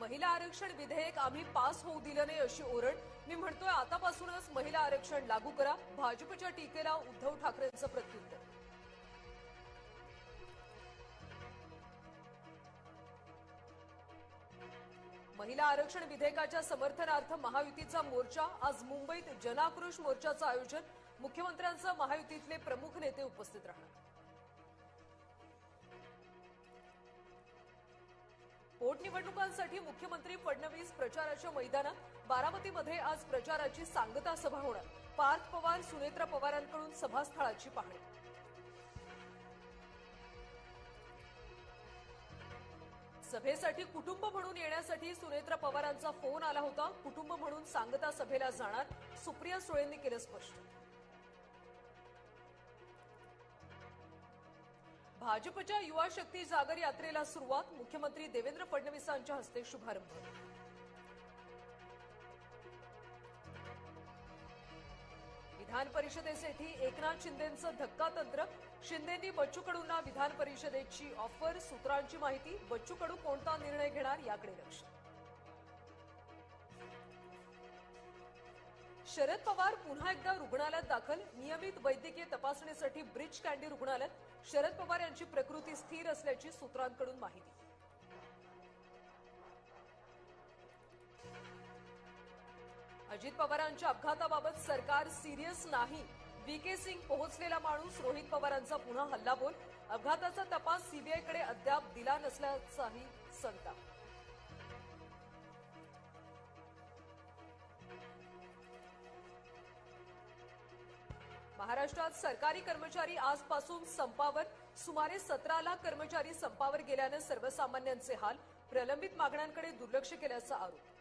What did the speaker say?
महिला आरक्षण विधेयक आम्ही पास होऊ दिलं नाही अशी ओरड. मी म्हणतोय आतापासूनच महिला आरक्षण लागू करा. भाजपच्या टीकेला उद्धव ठाकरेंचं प्रत्युत्तर. महिला आरक्षण विधेयकाच्या समर्थनार्थ महायुतीचा मोर्चा. आज मुंबईत जनाक्रोश मोर्चाचं आयोजन. मुख्यमंत्र्यांसह महायुतीतले प्रमुख नेते उपस्थित राहणार. पोटनिवडणुकांसाठी मुख्यमंत्री फडणवीस प्रचाराच्या मैदानात. बारामतीमध्ये आज प्रचाराची सांगता सभा होणार. पार्थ पवार, सुनेत्रा पवारांकडून सभास्थळाची पाहणी. सभेसाठी कुटुंब म्हणून येण्यासाठी सुनेत्रा पवारांचा फोन आला होता. कुटुंब म्हणून सांगता सभेला जाणार, सुप्रिया सुळेंनी केलं स्पष्ट. भाजपच्या युवा शक्ती जागर यात्रेला सुरुवात. मुख्यमंत्री देवेंद्र फडणवीसांच्या हस्ते शुभारंभ. विधान परिषदेसाठी एकनाथ शिंदेंचं धक्कातंत्र. शिंदेंनी बच्चू कडूंना विधान परिषदेची ऑफर. सूत्रांची माहिती. बच्चू कडू कोणता निर्णय घेणार याकडे लक्ष. शरद पवार पुन्हा एकदा रुग्णालयात दाखल. नियमित वैद्यकीय तपासणीसाठी ब्रीच कँडी रुग्णालयात. शरद पवार यांची प्रकृती स्थिर असल्याची सूत्रांकडून माहिती. अजित पवारांच्या अपघाताबाबत सरकार सिरियस नाही. व्हीके सिंग पोहोचलेला माणूस. रोहित पवारांचा पुन्हा हल्लाबोल. अपघाताचा तपास सीबीआयकडे अद्याप दिला नसल्याचाही संताप. महाराष्ट्रात सरकारी कर्मचारी आजपासून संपावर. सुमारे 17 लाख कर्मचारी संपावर गेल्यानं सर्वसामान्यांचे हाल. प्रलंबित मागण्यांकडे दुर्लक्ष केल्याचा आरोप.